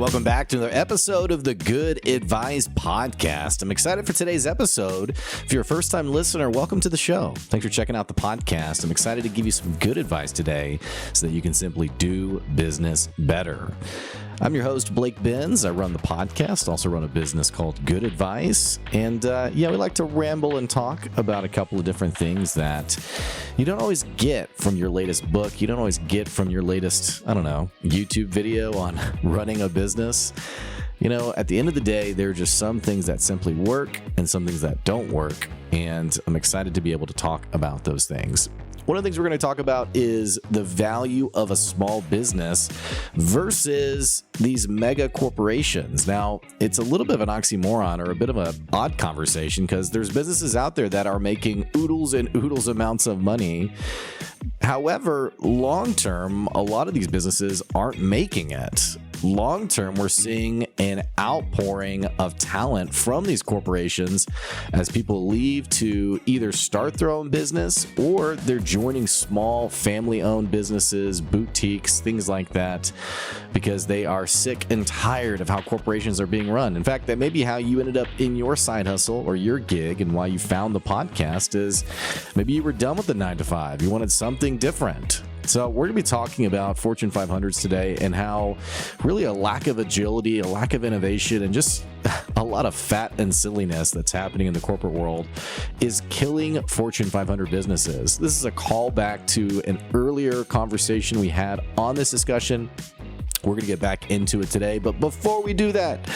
welcome back to another episode of the Good Advice Podcast. I'm excited for today's episode. If you're a first-time listener, welcome to the show. Thanks for checking out the podcast. I'm excited to give you some good advice today so that you can simply do business better. I'm your host, Blake Benz. I run the podcast, also run a business called Good Advice. And we like to ramble and talk about a couple of different things that you don't always get from your latest book. You don't always get from your latest, YouTube video on running a business. At the end of the day, there are just some things that simply work and some things that don't work. And I'm excited to be able to talk about those things. One of the things we're going to talk about is the value of a small business versus these mega corporations. Now, it's a little bit of an oxymoron or a bit of an odd conversation because there's businesses out there that are making oodles and oodles amounts of money. However, long term, a lot of these businesses aren't making it. Long term, we're seeing an outpouring of talent from these corporations as people leave to either start their own business or they're joining small family-owned businesses, boutiques, things like that, because they are sick and tired of how corporations are being run. In fact, that may be how you ended up in your side hustle or your gig, and why you found the podcast is maybe you were done with the 9-to-5. You wanted something different. So we're going to be talking about Fortune 500s today and how really a lack of agility, a lack of innovation, and just a lot of fat and silliness that's happening in the corporate world is killing Fortune 500 businesses. This is a callback to an earlier conversation we had on this discussion. We're going to get back into it today. But before we do that,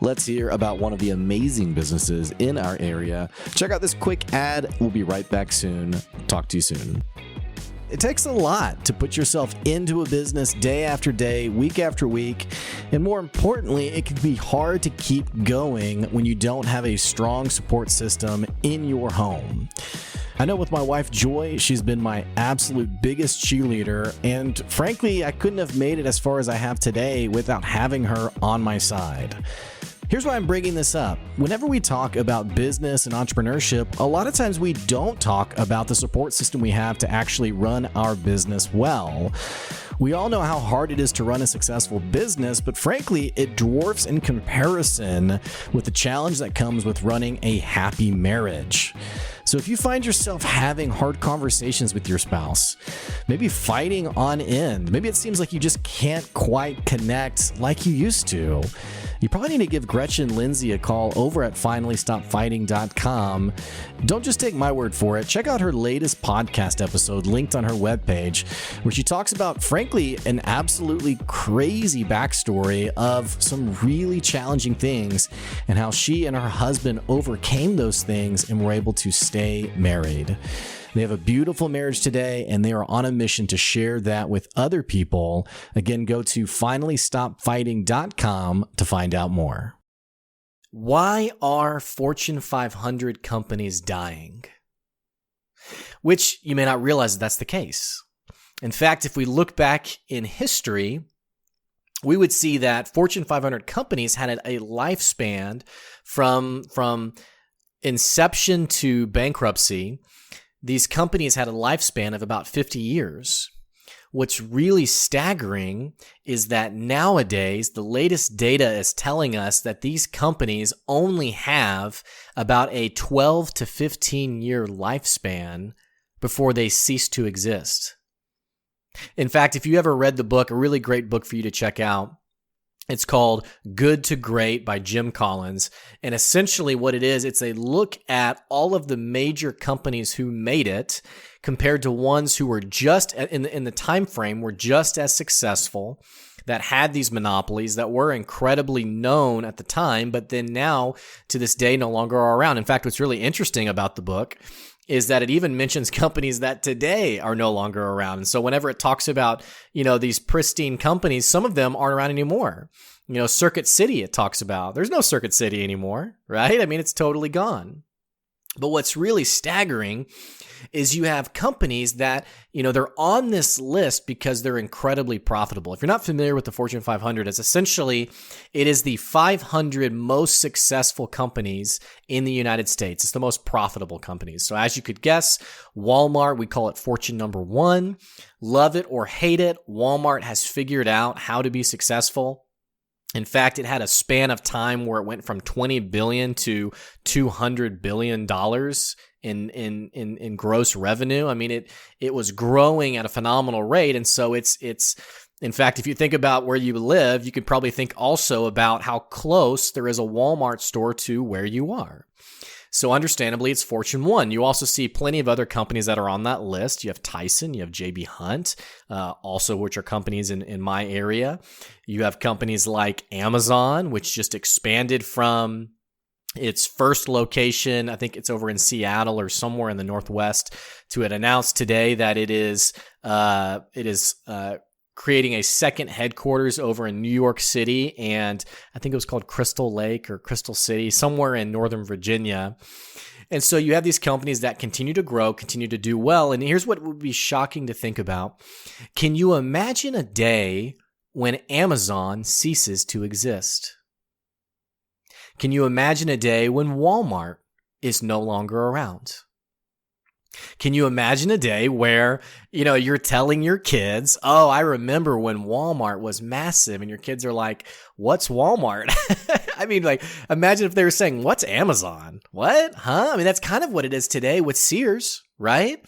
let's hear about one of the amazing businesses in our area. Check out this quick ad. We'll be right back soon. Talk to you soon. It takes a lot to put yourself into a business day after day, week after week, and more importantly, it can be hard to keep going when you don't have a strong support system in your home. I know with my wife, Joy, she's been my absolute biggest cheerleader, and frankly, I couldn't have made it as far as I have today without having her on my side. Here's why I'm bringing this up. Whenever we talk about business and entrepreneurship, a lot of times we don't talk about the support system we have to actually run our business well. We all know how hard it is to run a successful business, but frankly, it dwarfs in comparison with the challenge that comes with running a happy marriage. So if you find yourself having hard conversations with your spouse, maybe fighting on end, maybe it seems like you just can't quite connect like you used to, you probably need to give Gretchen Lindsay a call over at finallystopfighting.com. Don't just take my word for it. Check out her latest podcast episode linked on her webpage, where she talks about, frankly, an absolutely crazy backstory of some really challenging things and how she and her husband overcame those things and were able to stay married. They have a beautiful marriage today, and they are on a mission to share that with other people. Again, go to finallystopfighting.com to find out more. Why are Fortune 500 companies dying? Which you may not realize that's the case. In fact, if we look back in history, we would see that Fortune 500 companies had a lifespan from inception to bankruptcy. These companies had a lifespan of about 50 years. What's really staggering is that nowadays, the latest data is telling us that these companies only have about a 12 to 15 year lifespan before they cease to exist. In fact, if you ever read the book, a really great book for you to check out, it's called Good to Great by Jim Collins. And essentially what it is, it's a look at all of the major companies who made it compared to ones who were just in the time frame were just as successful, that had these monopolies, that were incredibly known at the time, but then now to this day no longer are around. In fact, what's really interesting about the book is that it even mentions companies that today are no longer around. And so whenever it talks about, these pristine companies, some of them aren't around anymore. Circuit City, it talks about. There's no Circuit City anymore, right? I mean, it's totally gone. But what's really staggering is you have companies that, they're on this list because they're incredibly profitable. If you're not familiar with the Fortune 500, it is the 500 most successful companies in the United States. It's the most profitable companies. So as you could guess, Walmart, we call it Fortune number 1. Love it or hate it, Walmart has figured out how to be successful. In fact, it had a span of time where it went from $20 billion to $200 billion in gross revenue. I mean, it was growing at a phenomenal rate. And so it's in fact, if you think about where you live, you could probably think also about how close there is a Walmart store to where you are. So understandably, it's Fortune 1. You also see plenty of other companies that are on that list. You have Tyson, you have J.B. Hunt, also which are companies in my area. You have companies like Amazon, which just expanded from its first location, I think it's over in Seattle or somewhere in the Northwest, to it announced today that it is creating a second headquarters over in New York City, and I think it was called Crystal Lake or Crystal City, somewhere in Northern Virginia. And so you have these companies that continue to grow, continue to do well. And here's what would be shocking to think about. Can you imagine a day when Amazon ceases to exist? Can you imagine a day when Walmart is no longer around? Can you imagine a day where, you're telling your kids, oh, I remember when Walmart was massive, and your kids are like, what's Walmart? I mean, like, imagine if they were saying, what's Amazon? What? Huh? I mean, that's kind of what it is today with Sears, right?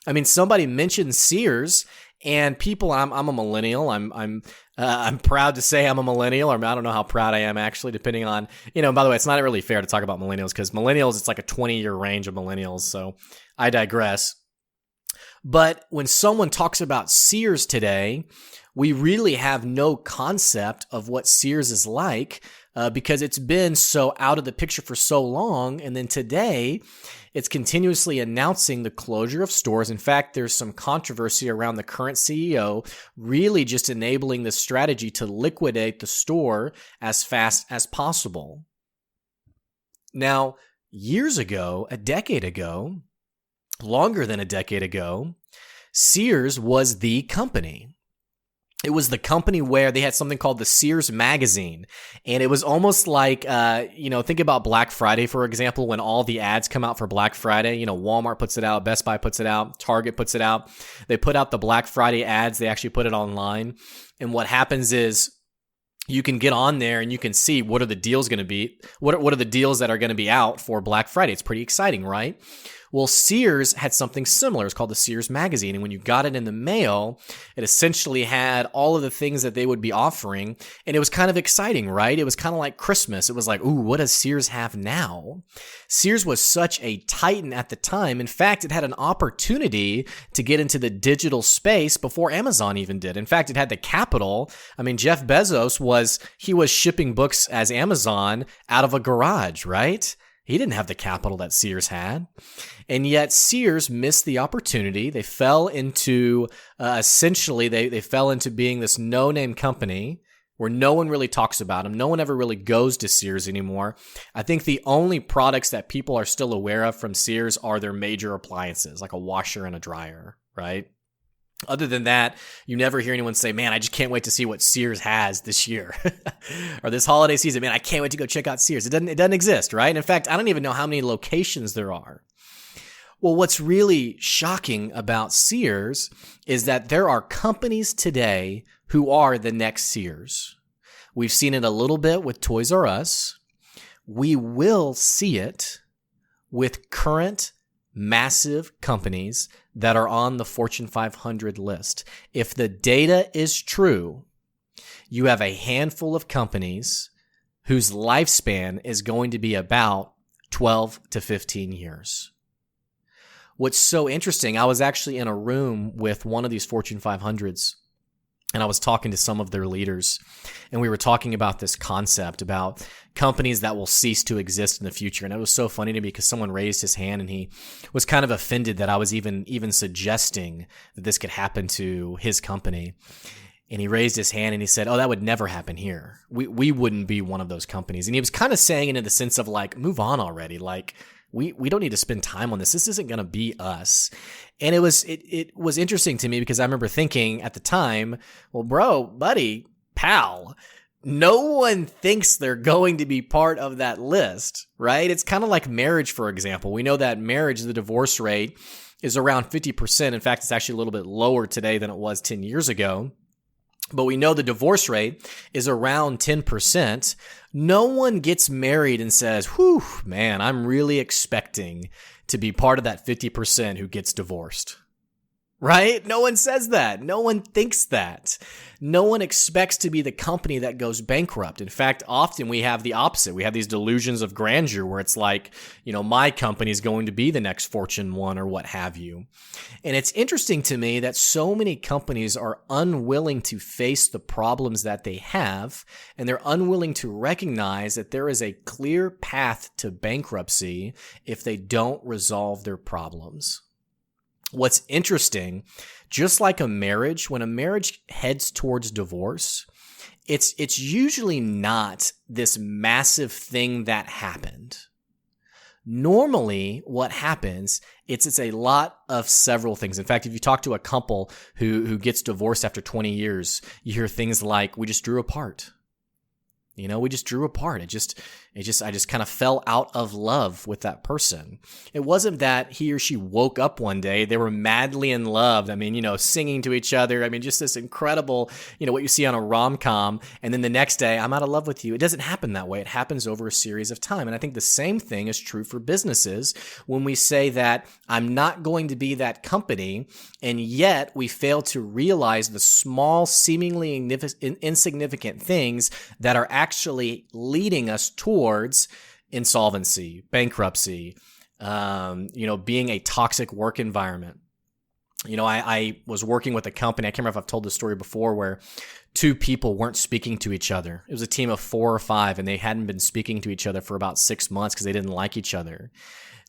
I mean, somebody mentioned Sears, and people, I'm a millennial. I'm proud to say I'm a millennial, or I don't know how proud I am actually, depending on, by the way, it's not really fair to talk about millennials because millennials, it's like a 20-year range of millennials. So I digress. But when someone talks about Sears today, we really have no concept of what Sears is like because it's been so out of the picture for so long. And then today, it's continuously announcing the closure of stores. In fact, there's some controversy around the current CEO really just enabling the strategy to liquidate the store as fast as possible. Now, years ago, a decade ago, longer than a decade ago, Sears was the company. It was the company where they had something called the Sears magazine. And it was almost like, think about Black Friday, for example, when all the ads come out for Black Friday. Walmart puts it out, Best Buy puts it out, Target puts it out. They put out the Black Friday ads. They actually put it online. And what happens is you can get on there and you can see what are the deals going to be. What are the deals that are going to be out for Black Friday? It's pretty exciting, right? Well, Sears had something similar. It's called the Sears magazine. And when you got it in the mail, it essentially had all of the things that they would be offering. And it was kind of exciting, right? It was kind of like Christmas. It was like, ooh, what does Sears have now? Sears was such a titan at the time. In fact, it had an opportunity to get into the digital space before Amazon even did. In fact, it had the capital. I mean, Jeff Bezos was shipping books as Amazon out of a garage, right? He didn't have the capital that Sears had. And yet Sears missed the opportunity. They fell into, essentially, they fell into being this no-name company where no one really talks about them. No one ever really goes to Sears anymore. I think the only products that people are still aware of from Sears are their major appliances, like a washer and a dryer, right? Other than that, you never hear anyone say, man, I just can't wait to see what Sears has this year or this holiday season. Man, I can't wait to go check out Sears. It doesn't exist, right? In fact, I don't even know how many locations there are. Well, what's really shocking about Sears is that there are companies today who are the next Sears. We've seen it a little bit with Toys R Us. We will see it with current massive companies that are on the Fortune 500 list. If the data is true, you have a handful of companies whose lifespan is going to be about 12 to 15 years. What's so interesting, I was actually in a room with one of these Fortune 500s, and I was talking to some of their leaders, and we were talking about this concept about companies that will cease to exist in the future. And it was so funny to me because someone raised his hand and he was kind of offended that I was even suggesting that this could happen to his company. And he raised his hand and he said, oh, that would never happen here. We wouldn't be one of those companies. And he was kind of saying it in the sense of like, move on already. Like, we don't need to spend time on this. This isn't going to be us. And it was interesting to me because I remember thinking at the time, well, bro, buddy, pal, no one thinks they're going to be part of that list, right? It's kind of like marriage, for example. We know that marriage, the divorce rate is around 50%. In fact, it's actually a little bit lower today than it was 10 years ago. but we know the divorce rate is around 10%. No one gets married and says, whew, man, I'm really expecting to be part of that 50% who gets divorced. Right? No one says that. No one thinks that. No one expects to be the company that goes bankrupt. In fact, often we have the opposite. We have these delusions of grandeur where it's like, my company is going to be the next Fortune 1 or what have you. And it's interesting to me that so many companies are unwilling to face the problems that they have, and they're unwilling to recognize that there is a clear path to bankruptcy if they don't resolve their problems. What's interesting, just like a marriage, when a marriage heads towards divorce, it's usually not this massive thing that happened. Normally, what happens, it's a lot of several things. In fact, if you talk to a couple who gets divorced after 20 years, you hear things like, we just drew apart. We just drew apart. I just kind of fell out of love with that person. It wasn't that he or she woke up one day, they were madly in love. Singing to each other. Just this incredible, what you see on a rom-com. And then the next day, I'm out of love with you. It doesn't happen that way. It happens over a series of time. And I think the same thing is true for businesses when we say that I'm not going to be that company, and yet we fail to realize the small, seemingly insignificant things that are actually leading us towards insolvency, bankruptcy, being a toxic work environment. I was working with a company, I can't remember if I've told this story before, where two people weren't speaking to each other. It was a team of 4 or 5, and they hadn't been speaking to each other for about 6 months because they didn't like each other.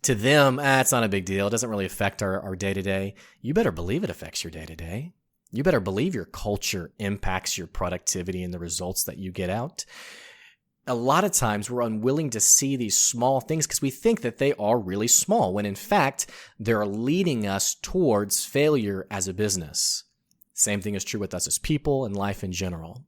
To them, it's not a big deal. It doesn't really affect our day-to-day. You better believe it affects your day-to-day. You better believe your culture impacts your productivity and the results that you get out. A lot of times we're unwilling to see these small things because we think that they are really small, when in fact, they're leading us towards failure as a business. Same thing is true with us as people and life in general.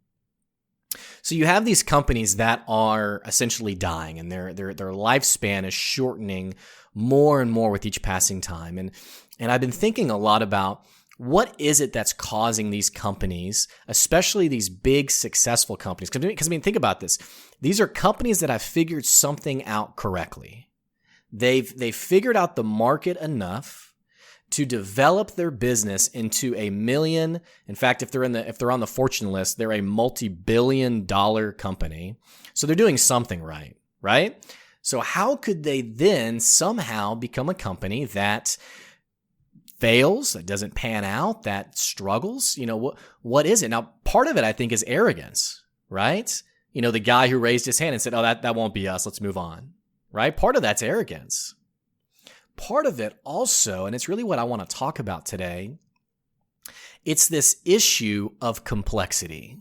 So you have these companies that are essentially dying, and their lifespan is shortening more and more with each passing time. And I've been thinking a lot about what is it that's causing these companies, especially these big successful companies? Because think about this. These are companies that have figured something out correctly. They've figured out the market enough to develop their business into a million. In fact, if they're on the Fortune list, they're a multi-billion-dollar company. So they're doing something right? So how could they then somehow become a company that fails, that doesn't pan out, that struggles? What is it? Now, part of it, I think, is arrogance, right? The guy who raised his hand and said, oh, that won't be us, let's move on, right? Part of that's arrogance. Part of it also, and it's really what I want to talk about today, it's this issue of complexity.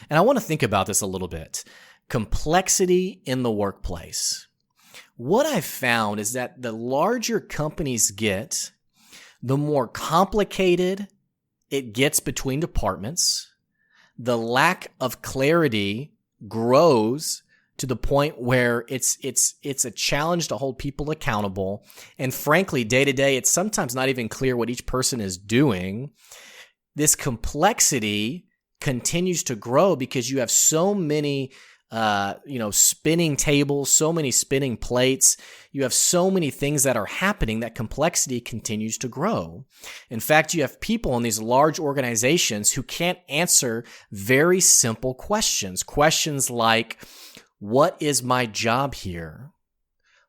And I want to think about this a little bit. Complexity in the workplace. What I've found is that the larger companies get, the more complicated it gets between departments. The lack of clarity grows to the point where it's a challenge to hold people accountable. And frankly, day to day, it's sometimes not even clear what each person is doing. This complexity continues to grow because you have so many spinning tables, so many spinning plates. You have so many things that are happening that complexity continues to grow. In fact, you have people in these large organizations who can't answer very simple questions. Questions like, what is my job here?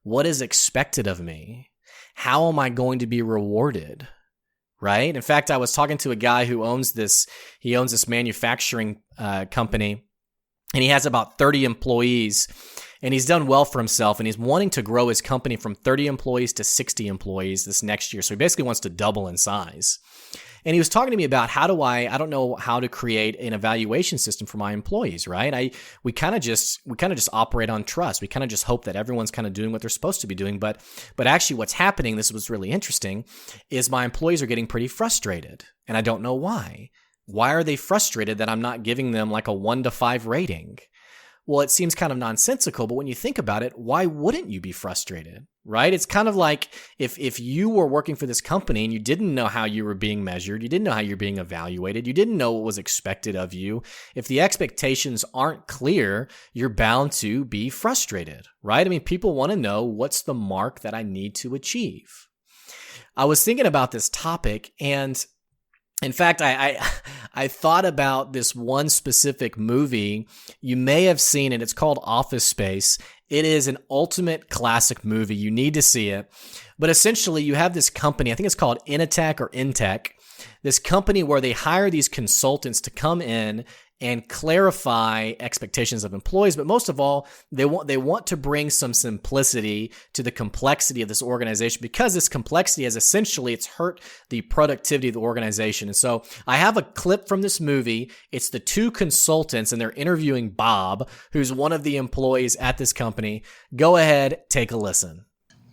What is expected of me? How am I going to be rewarded? Right? In fact, I was talking to a guy who owns this manufacturing company. And he has about 30 employees, and he's done well for himself, and he's wanting to grow his company from 30 employees to 60 employees this next year. So he basically wants to double in size. And he was talking to me about I don't know how to create an evaluation system for my employees, right? We kind of just operate on trust. We kind of just hope that everyone's kind of doing what they're supposed to be doing. But actually what's happening, this was really interesting, is my employees are getting pretty frustrated, and I don't know why. Why are they frustrated that I'm not giving them like a 1 to 5 rating? Well, it seems kind of nonsensical, but when you think about it, why wouldn't you be frustrated, right? It's kind of like if you were working for this company and you didn't know how you were being measured, you didn't know how you're being evaluated, you didn't know what was expected of you. If the expectations aren't clear, you're bound to be frustrated, right? I mean, people want to know what's the mark that I need to achieve. I was thinking about this topic, and in fact, I thought about this one specific movie. You may have seen it. It's called Office Space. It is an ultimate classic movie. You need to see it. But essentially, you have this company, I think it's called Initech or Intech, this company where they hire these consultants to come in and clarify expectations of employees. But most of all, they want to bring some simplicity to the complexity of this organization, because this complexity has essentially, it's hurt the productivity of the organization. And so I have a clip from this movie. It's the two consultants, and they're interviewing Bob, who's one of the employees at this company. Go ahead, take a listen.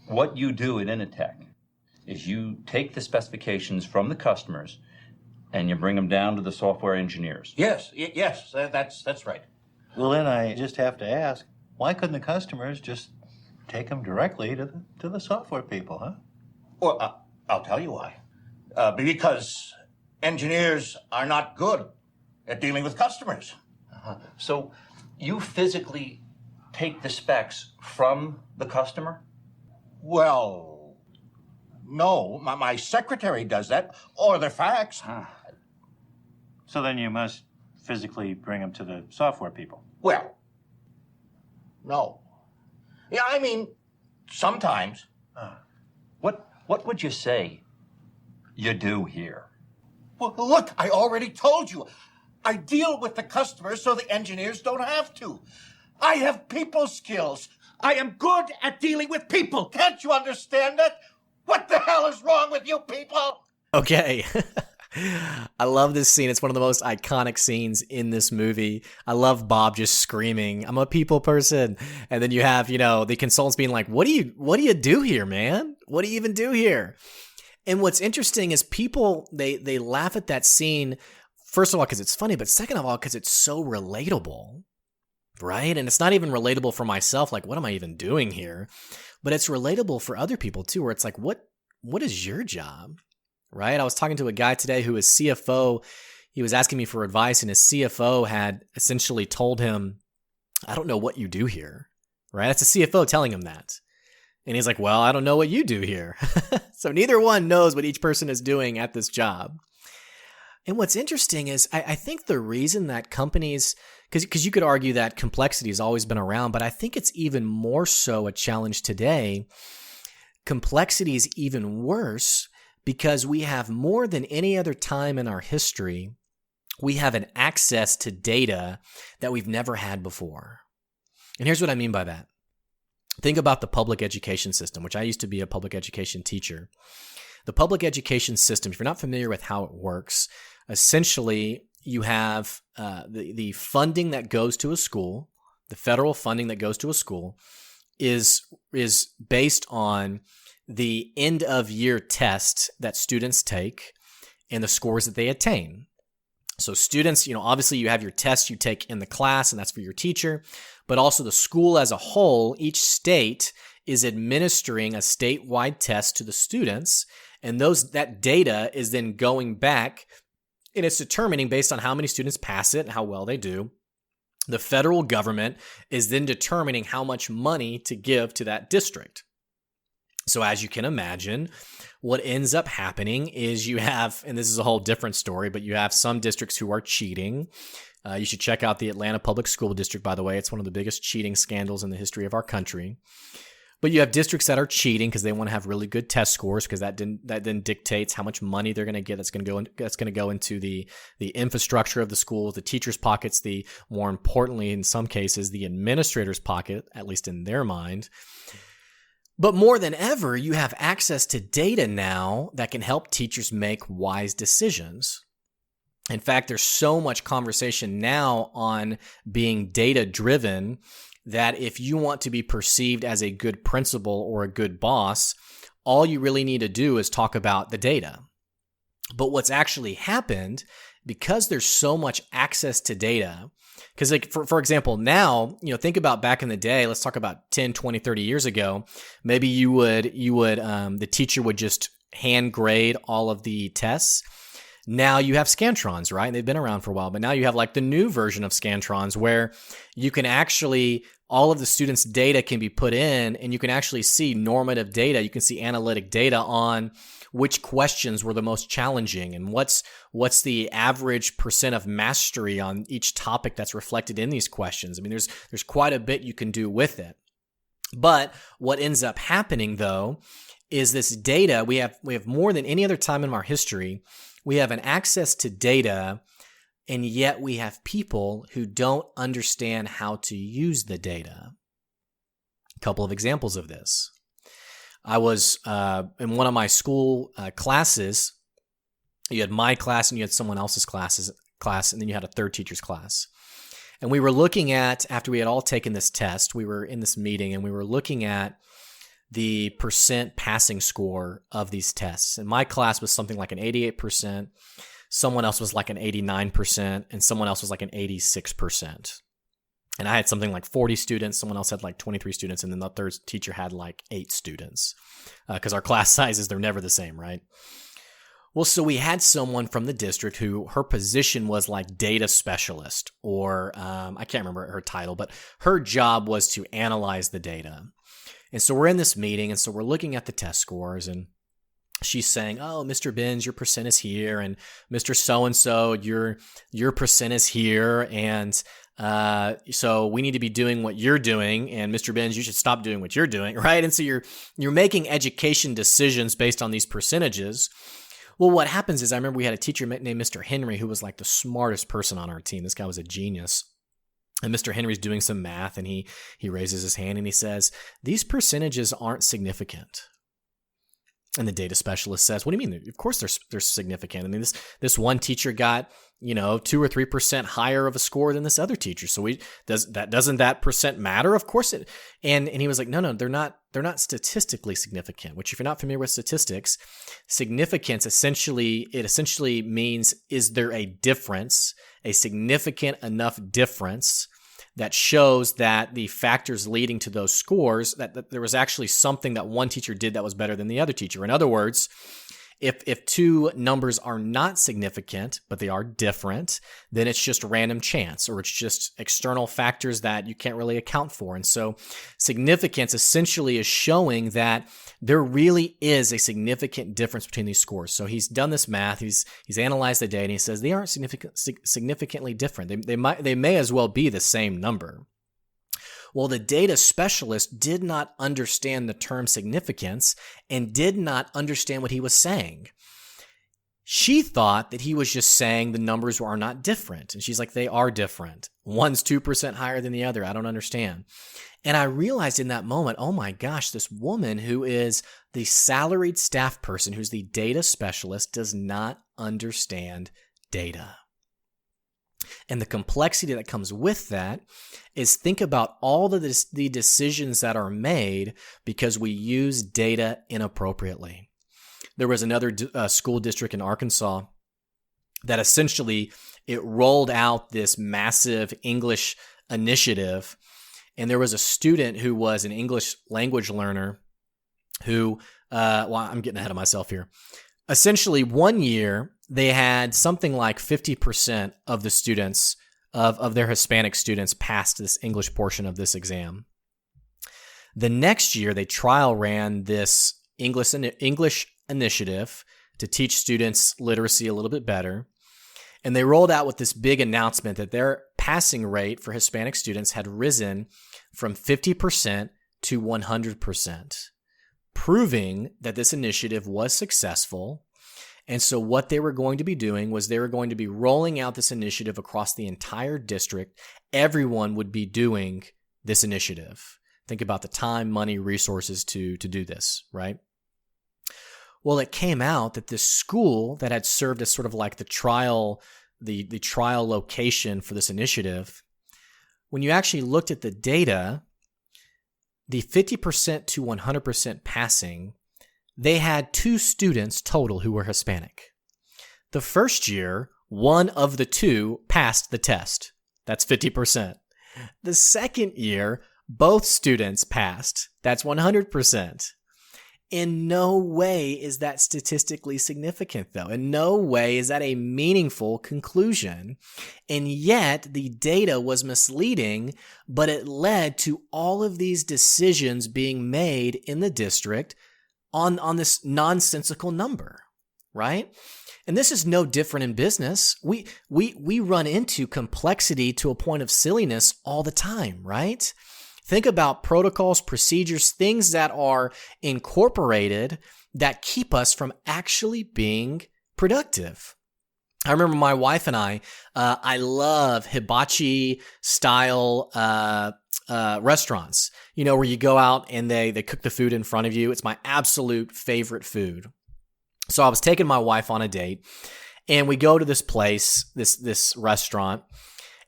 What you do at Initech is you take the specifications from the customers and you bring them down to the software engineers. Yes, that's right. Well, then I just have to ask, why couldn't the customers just take them directly to the software people, huh? Well, I'll tell you why. Because engineers are not good at dealing with customers. So you physically take the specs from the customer? Well, no, my secretary does that, or the fax. So then you must physically bring them to the software people. Well, no. Yeah, I mean, sometimes. What would you say you do here? Well, look, I already told you. I deal with the customers so the engineers don't have to. I have people skills. I am good at dealing with people. Can't you understand that? What the hell is wrong with you people? Okay. I love this scene. It's one of the most iconic scenes in this movie. I love Bob just screaming, "I'm a people person." And then you have, the consultants being like, what do you do here, man? What do you even do here? And what's interesting is people, they laugh at that scene, first of all, because it's funny, but second of all, because it's so relatable, right? And it's not even relatable for myself, like, what am I even doing here? But it's relatable for other people too, where it's like, what is your job? Right? I was talking to a guy today who is CFO. He was asking me for advice, and his CFO had essentially told him, "I don't know what you do here." Right? That's a CFO telling him that. And he's like, "Well, I don't know what you do here." So neither one knows what each person is doing at this job. And what's interesting is I think the reason that companies, because you could argue that complexity has always been around, but I think it's even more so a challenge today. Complexity is even worse because we have, more than any other time in our history, we have an access to data that we've never had before. And here's what I mean by that. Think about the public education system, which I used to be a public education teacher. The public education system, if you're not familiar with how it works, essentially you have the funding that goes to a school, the federal funding that goes to a school is based on the end of year test that students take and the scores that they attain. So students, obviously you have your tests you take in the class, and that's for your teacher, but also the school as a whole, each state is administering a statewide test to the students, and that data is then going back, and it's determining based on how many students pass it and how well they do. The federal government is then determining how much money to give to that district. So as you can imagine, what ends up happening is you have, and this is a whole different story, but you have some districts who are cheating. You should check out the Atlanta Public School District, by the way. It's one of the biggest cheating scandals in the history of our country. But you have districts that are cheating because they want to have really good test scores, because that then dictates how much money they're going to get. That's going to go into the infrastructure of the school, the teachers' pockets, the, more importantly, in some cases, the administrator's pocket, at least in their mind. But more than ever, you have access to data now that can help teachers make wise decisions. In fact, there's so much conversation now on being data-driven that if you want to be perceived as a good principal or a good boss, all you really need to do is talk about the data. But what's actually happened, because there's so much access to data, because like for example, now, think about back in the day, let's talk about 10, 20, 30 years ago, maybe the teacher would just hand grade all of the tests. Now you have Scantrons, right? And they've been around for a while, but now you have like the new version of Scantrons where you can actually, all of the students' data can be put in and you can actually see normative data. You can see analytic data on which questions were the most challenging and what's the average percent of mastery on each topic that's reflected in these questions. I mean, there's quite a bit you can do with it. But what ends up happening though is this data, we have more than any other time in our history, we have an access to data, and yet we have people who don't understand how to use the data. A couple of examples of this. I was in one of my school classes. You had my class and you had someone else's class, and then you had a third teacher's class. And we were looking at, after we had all taken this test, we were in this meeting and we were looking at the percent passing score of these tests. And my class was something like an 88%, someone else was like an 89%, and someone else was like an 86%. And I had something like 40 students, someone else had like 23 students, and then the third teacher had like 8 students. Because our class sizes, they're never the same, right? Well, so we had someone from the district who her position was like data specialist, or I can't remember her title, but her job was to analyze the data. And so we're in this meeting, and so we're looking at the test scores, and she's saying, "Oh, Mr. Benz, your percent is here, and Mr. So-and-so, your percent is here, and so we need to be doing what you're doing, and Mr. Benz, you should stop doing what you're doing," right? And so you're making education decisions based on these percentages. Well, what happens is, I remember we had a teacher named Mr. Henry who was like the smartest person on our team. This guy was a genius. And Mr. Henry's doing some math, and he raises his hand and he says, "These percentages aren't significant." And the data specialist says, "What do you mean? Of course they're significant. I mean, this one teacher got, 2 or 3% higher of a score than this other teacher. So doesn't that percent matter? Of course it." And he was like, "No, they're not statistically significant," which, if you're not familiar with statistics, significance essentially means, is there a difference, a significant enough difference that shows that the factors leading to those scores, that there was actually something that one teacher did that was better than the other teacher. In other words, if two numbers are not significant, but they are different, then it's just random chance, or it's just external factors that you can't really account for. And so significance essentially is showing that there really is a significant difference between these scores. So he's done this math, he's analyzed the data, and he says they aren't significantly different. They may as well be the same number. Well, the data specialist did not understand the term significance and did not understand what he was saying. She thought that he was just saying the numbers are not different. And she's like, "They are different. One's 2% higher than the other. I don't understand." And I realized in that moment, oh my gosh, this woman who is the salaried staff person, who's the data specialist, does not understand data. And the complexity that comes with that is, think about all the decisions that are made because we use data inappropriately. There was another school district in Arkansas that essentially it rolled out this massive English initiative. And there was a student who was an English language learner who, I'm getting ahead of myself here. Essentially, one year, they had something like 50% of the students, of their Hispanic students, passed this English portion of this exam. The next year, they trial ran this English initiative to teach students literacy a little bit better. And they rolled out with this big announcement that their passing rate for Hispanic students had risen from 50% to 100%, proving that this initiative was successful. And so what they were going to be doing was they were going to be rolling out this initiative across the entire district. Everyone would be doing this initiative. Think about the time, money, resources to do this, right? Well, it came out that this school that had served as sort of like the trial location for this initiative, when you actually looked at the data, the 50% to 100% passing, they had 2 students total who were Hispanic. The first year, one of the two passed the test. That's 50%. The second year, both students passed. That's 100%. In no way is that statistically significant, though. In no way is that a meaningful conclusion. And yet, the data was misleading, but it led to all of these decisions being made in the district on this nonsensical number, right? And this is no different in business. We run into complexity to a point of silliness all the time, right? Think about protocols, procedures, things that are incorporated that keep us from actually being productive. I remember my wife and I love hibachi style restaurants, where you go out and they cook the food in front of you. It's my absolute favorite food. So I was taking my wife on a date, and we go to this place, this restaurant,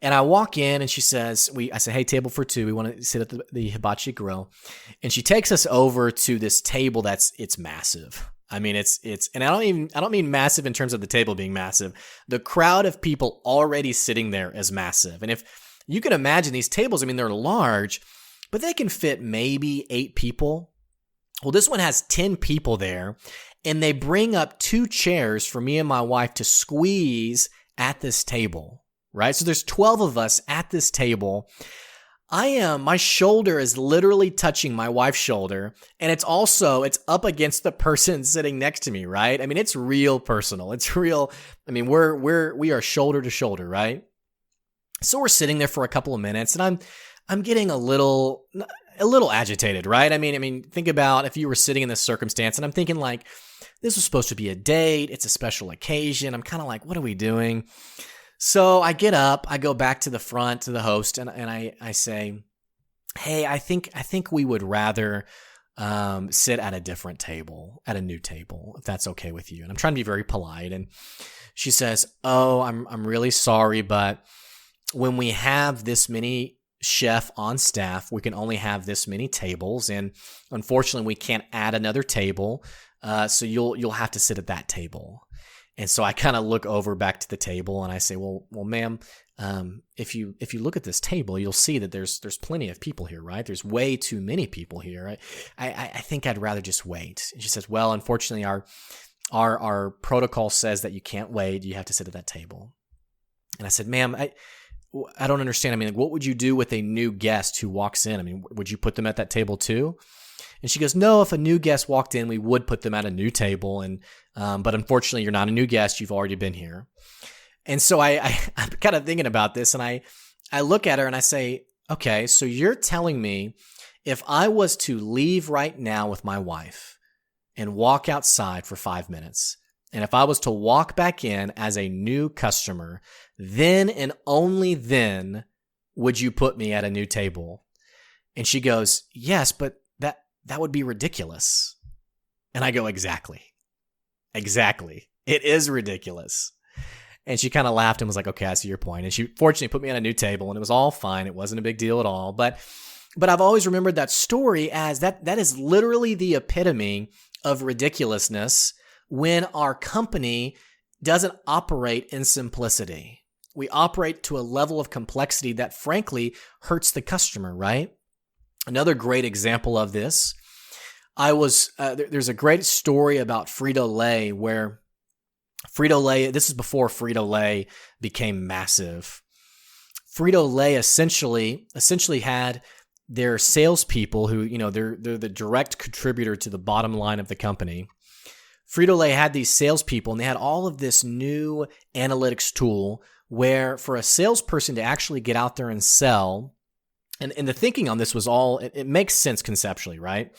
and I walk in, and she says, I say, hey, table for two. We want to sit at the hibachi grill. And she takes us over to this table it's massive. I mean, it's and I don't mean massive in terms of the table being massive. The crowd of people already sitting there is massive. And if you can imagine these tables, I mean, they're large, but they can fit maybe 8 people. Well, this one has 10 people there, and they bring up 2 chairs for me and my wife to squeeze at this table. Right? So there's 12 of us at this table. My shoulder is literally touching my wife's shoulder, and it's up against the person sitting next to me, right? I mean, it's real personal. It's real. I mean, we are shoulder to shoulder, right? So we're sitting there for a couple of minutes, and I'm getting a little agitated, right? I mean, think about if you were sitting in this circumstance, and I'm thinking like, this was supposed to be a date. It's a special occasion. I'm kind of like, what are we doing? So I get up, I go back to the front to the host, and I say, hey, I think we would rather sit at a different table, at a new table, if that's okay with you. And I'm trying to be very polite. And she says, oh, I'm really sorry, but when we have this many chef on staff, we can only have this many tables, and unfortunately, we can't add another table. So you'll have to sit at that table. And so I kind of look over back to the table and I say, well, ma'am, if you look at this table, you'll see that there's plenty of people here, right? There's way too many people here. I think I'd rather just wait. And she says, well, unfortunately, our protocol says that you can't wait. You have to sit at that table. And I said, ma'am, I don't understand. I mean, what would you do with a new guest who walks in? I mean, would you put them at that table too? And she goes, no, if a new guest walked in, we would put them at a new table. And but unfortunately, you're not a new guest. You've already been here. And so I'm kind of thinking about this, and I look at her and I say, okay, so you're telling me if I was to leave right now with my wife and walk outside for 5 minutes, and if I was to walk back in as a new customer, then and only then would you put me at a new table? And she goes, yes, but that would be ridiculous. And I go, exactly. It is ridiculous. And she kind of laughed and was like, okay, I see your point. And she fortunately put me on a new table, and it was all fine. It wasn't a big deal at all. But I've always remembered that story as that is literally the epitome of ridiculousness when our company doesn't operate in simplicity. We operate to a level of complexity that frankly hurts the customer, right? Another great example of this, there's a great story about Frito-Lay where Frito-Lay, this is before Frito-Lay became massive. Frito-Lay essentially had their salespeople who, they're the direct contributor to the bottom line of the company. Frito-Lay had these salespeople, and they had all of this new analytics tool where for a salesperson to actually get out there and sell, and the thinking on this was all, it makes sense conceptually, right?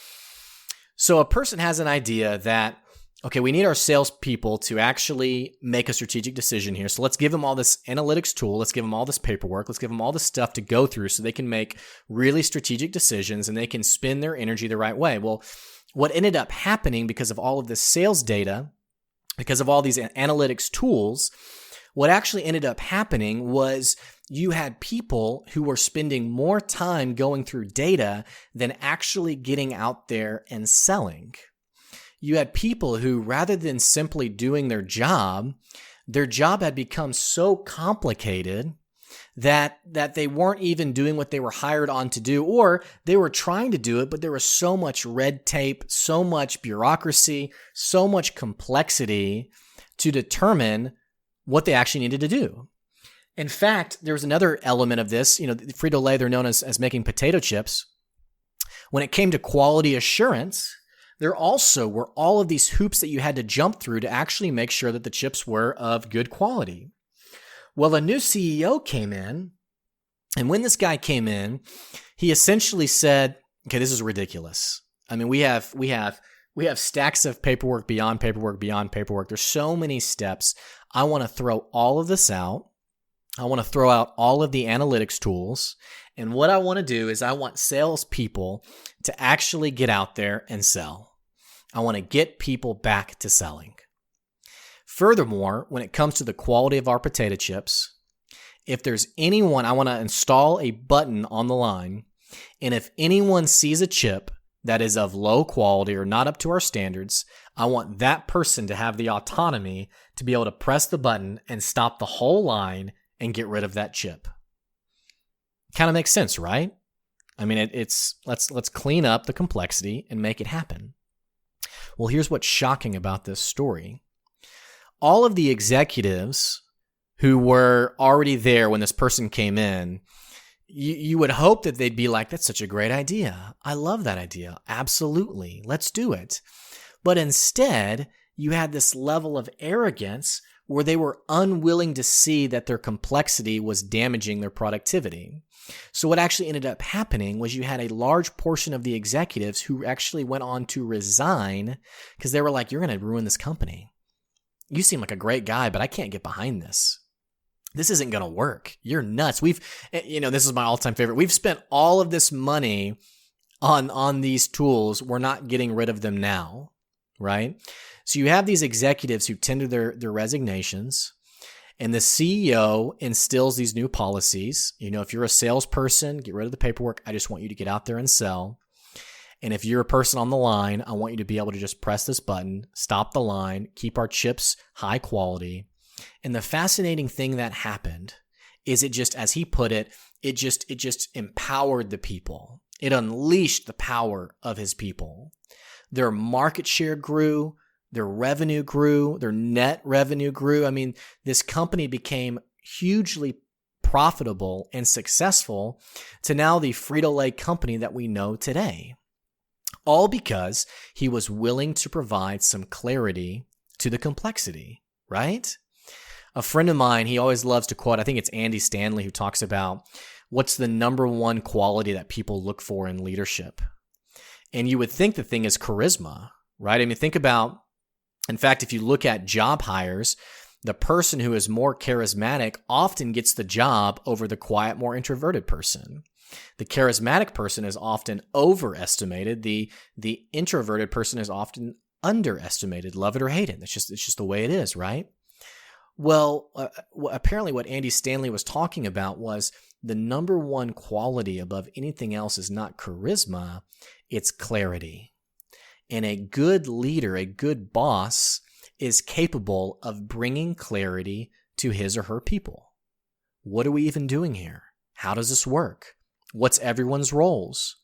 So a person has an idea that, okay, we need our salespeople to actually make a strategic decision here. So let's give them all this analytics tool. Let's give them all this paperwork. Let's give them all this stuff to go through so they can make really strategic decisions and they can spend their energy the right way. Well, what ended up happening because of all of this sales data, because of all these analytics tools, what actually ended up happening was you had people who were spending more time going through data than actually getting out there and selling. You had people who, rather than simply doing their job, their job had become so complicated that they weren't even doing what they were hired on to do, or they were trying to do it, but there was so much red tape, so much bureaucracy, so much complexity to determine what they actually needed to do. In fact, there was another element of this. Frito-Lay, they're known as making potato chips. When it came to quality assurance, there also were all of these hoops that you had to jump through to actually make sure that the chips were of good quality. Well, a new CEO came in, and when this guy came in, he essentially said, okay, this is ridiculous. I mean, we have stacks of paperwork beyond paperwork beyond paperwork. There's so many steps. I want to throw all of this out. I want to throw out all of the analytics tools. And what I want to do is I want salespeople to actually get out there and sell. I want to get people back to selling. Furthermore, when it comes to the quality of our potato chips, if there's anyone, I want to install a button on the line. And if anyone sees a chip that is of low quality or not up to our standards, I want that person to have the autonomy to be able to press the button and stop the whole line and get rid of that chip. Kind of makes sense, right? I mean, let's clean up the complexity and make it happen. Well, here's what's shocking about this story. All of the executives who were already there when this person came in, you would hope that they'd be like, that's such a great idea. I love that idea. Absolutely. Let's do it. But instead, you had this level of arrogance where they were unwilling to see that their complexity was damaging their productivity. So what actually ended up happening was you had a large portion of the executives who actually went on to resign because they were like, you're going to ruin this company. You seem like a great guy, but I can't get behind this. This isn't going to work. You're nuts. This is my all-time favorite. We've spent all of this money on these tools. We're not getting rid of them now, right? So you have these executives who tender their resignations, and the CEO instills these new policies. If you're a salesperson, get rid of the paperwork. I just want you to get out there and sell. And if you're a person on the line, I want you to be able to just press this button, stop the line, keep our chips high quality. And the fascinating thing that happened is it just, as he put it, it just empowered the people. It unleashed the power of his people. Their market share grew, their revenue grew, their net revenue grew. I mean, this company became hugely profitable and successful to now the Frito-Lay company that we know today. All because he was willing to provide some clarity to the complexity, right? A friend of mine, he always loves to quote, I think it's Andy Stanley, who talks about what's the number one quality that people look for in leadership. And you would think the thing is charisma, right? I mean, think about, in fact, if you look at job hires, the person who is more charismatic often gets the job over the quiet, more introverted person. The charismatic person is often overestimated. The introverted person is often underestimated. Love it or hate it. It's just the way it is, right? Well, apparently what Andy Stanley was talking about was the number one quality above anything else is not charisma, it's clarity. And a good leader, a good boss, is capable of bringing clarity to his or her people. What are we even doing here? How does this work? What's everyone's roles?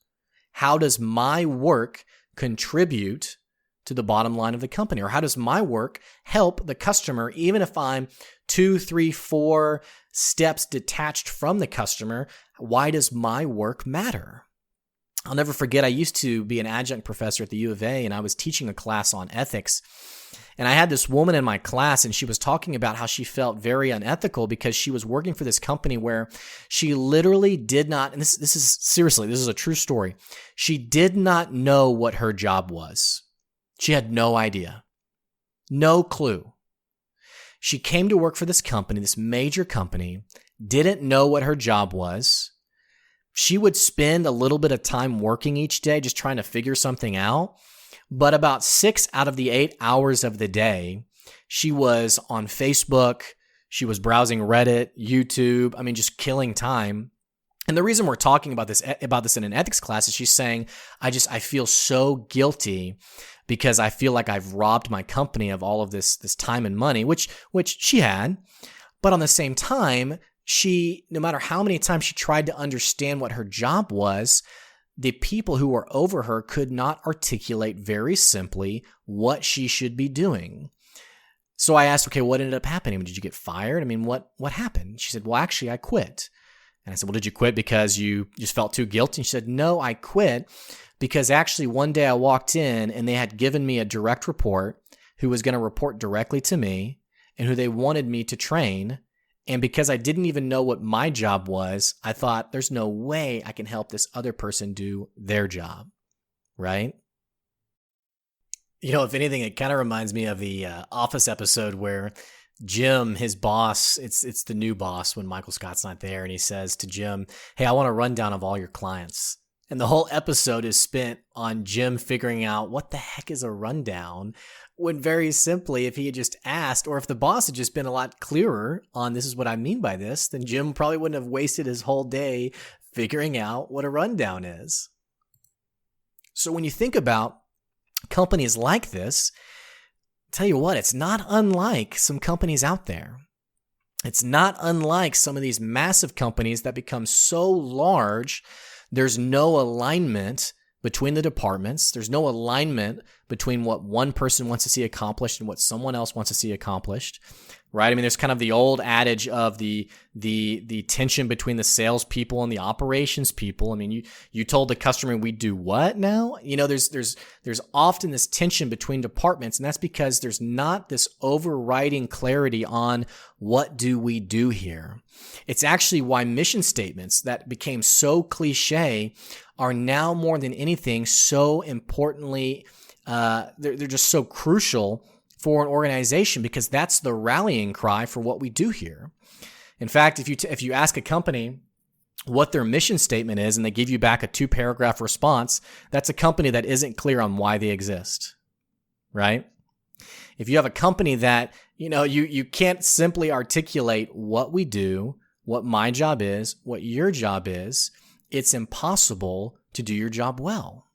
How does my work contribute to the bottom line of the company? Or how does my work help the customer, even if I'm 2, 3, 4 steps detached from the customer? Why does my work matter? I'll never forget, I used to be an adjunct professor at the U of A, and I was teaching a class on ethics. And I had this woman in my class, and she was talking about how she felt very unethical because she was working for this company where she literally did not, and this is a true story. She did not know what her job was. She had no idea. No clue. She came to work for this company, this major company, didn't know what her job was. She would spend a little bit of time working each day, just trying to figure something out. But about 6 out of the 8 hours of the day, she was on Facebook. She was browsing Reddit, YouTube. I mean, just killing time. And the reason we're talking about this in an ethics class is she's saying, I feel so guilty because I feel like I've robbed my company of all of this time and money, which she had. But on the same time, no matter how many times she tried to understand what her job was, the people who were over her could not articulate very simply what she should be doing. So I asked, okay, what ended up happening? Did you get fired? I mean, what happened? She said, well, actually, I quit. And I said, well, did you quit because you just felt too guilty? And she said, no, I quit because actually one day I walked in and they had given me a direct report who was going to report directly to me and who they wanted me to train. And because I didn't even know what my job was, I thought there's no way I can help this other person do their job, right? If anything, it kind of reminds me of the Office episode where Jim, his boss, it's the new boss when Michael Scott's not there, and he says to Jim, hey, I want a rundown of all your clients. And the whole episode is spent on Jim figuring out what the heck is a rundown, when very simply, if he had just asked, or if the boss had just been a lot clearer on this is what I mean by this, then Jim probably wouldn't have wasted his whole day figuring out what a rundown is. So when you think about companies like this, tell you what, it's not unlike some companies out there. It's not unlike some of these massive companies that become so large, there's no alignment between the departments. There's no alignment between what one person wants to see accomplished and what someone else wants to see accomplished, right? I mean, there's kind of the old adage of the tension between the salespeople and the operations people. I mean, you told the customer we do what now? There's often this tension between departments, and that's because there's not this overriding clarity on what do we do here. It's actually why mission statements that became so cliche are now more than anything so importantly, they're just so crucial for an organization, because that's the rallying cry for what we do here. In fact, if you ask a company what their mission statement is and they give you back a 2-paragraph response, that's a company that isn't clear on why they exist, right? If you have a company that, you can't simply articulate what we do, what my job is, what your job is, it's impossible to do your job well.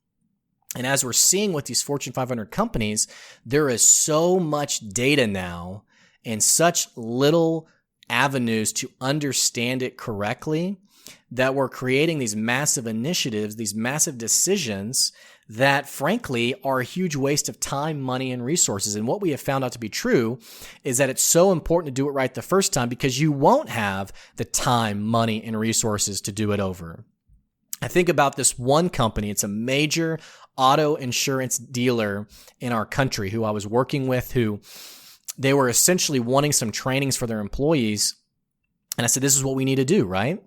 And as we're seeing with these Fortune 500 companies, there is so much data now and such little avenues to understand it correctly that we're creating these massive initiatives, these massive decisions that frankly are a huge waste of time, money, and resources. And what we have found out to be true is that it's so important to do it right the first time because you won't have the time, money, and resources to do it over. I think about this one company. It's a major auto insurance dealer in our country who I was working with, who they were essentially wanting some trainings for their employees. And I said, this is what we need to do, right?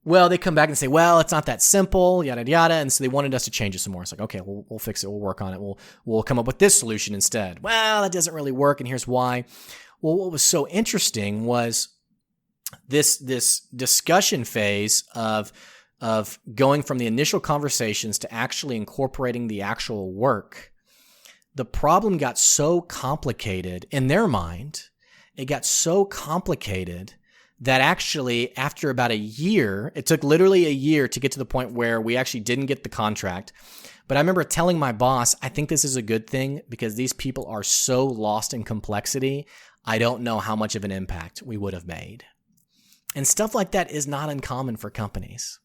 Well, they come back and say, well, it's not that simple, yada, yada. And so they wanted us to change it some more. It's like, okay, we'll fix it. We'll work on it. We'll come up with this solution instead. Well, that doesn't really work. And here's why. Well, what was so interesting was this discussion phase of going from the initial conversations to actually incorporating the actual work. The problem got so complicated in their mind. It got so complicated that actually after about a year, it took literally a year to get to the point where we actually didn't get the contract. But I remember telling my boss, I think this is a good thing because these people are so lost in complexity. I don't know how much of an impact we would have made. And stuff like that is not uncommon for companies.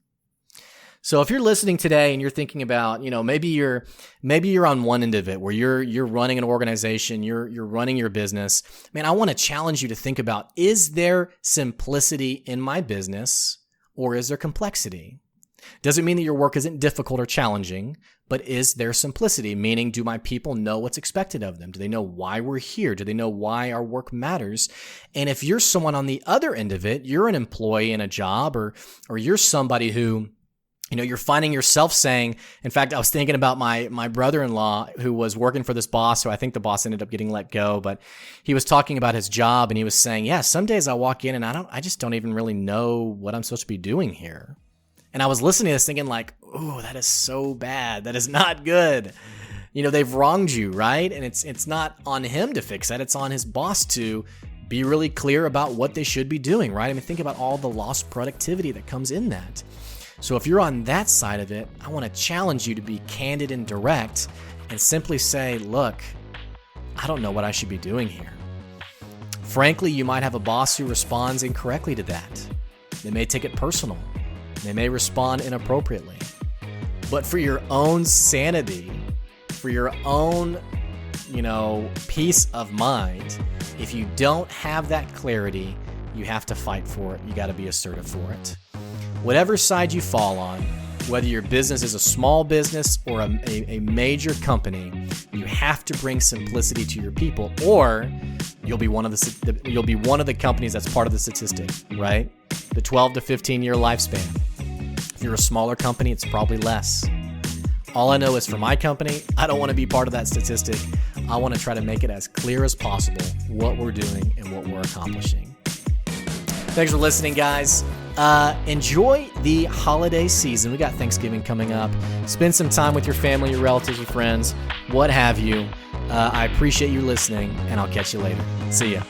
So if you're listening today and you're thinking about, maybe you're on one end of it where you're running an organization, you're running your business, man, I want to challenge you to think about, is there simplicity in my business or is there complexity? Doesn't mean that your work isn't difficult or challenging, but is there simplicity? Meaning, do my people know what's expected of them? Do they know why we're here? Do they know why our work matters? And if you're someone on the other end of it, you're an employee in a job or you're somebody who you're finding yourself saying, in fact, I was thinking about my brother-in-law who was working for this boss, who I think the boss ended up getting let go, but he was talking about his job and he was saying, yeah, some days I walk in and I just don't even really know what I'm supposed to be doing here. And I was listening to this thinking like, ooh, that is so bad. That is not good. They've wronged you, right? And it's not on him to fix that. It's on his boss to be really clear about what they should be doing, right? I mean, think about all the lost productivity that comes in that. So if you're on that side of it, I want to challenge you to be candid and direct and simply say, look, I don't know what I should be doing here. Frankly, you might have a boss who responds incorrectly to that. They may take it personal. They may respond inappropriately. But for your own sanity, for your own, peace of mind, if you don't have that clarity, you have to fight for it. You got to be assertive for it. Whatever side you fall on, whether your business is a small business or a major company, you have to bring simplicity to your people, or you'll be one of the companies that's part of the statistic, right? The 12 to 15 year lifespan. If you're a smaller company, it's probably less. All I know is for my company, I don't want to be part of that statistic. I want to try to make it as clear as possible what we're doing and what we're accomplishing. Thanks for listening, guys. Enjoy the holiday season. We got Thanksgiving coming up. Spend some time with your family, your relatives, your friends, what have you. I appreciate you listening, and I'll catch you later. See ya.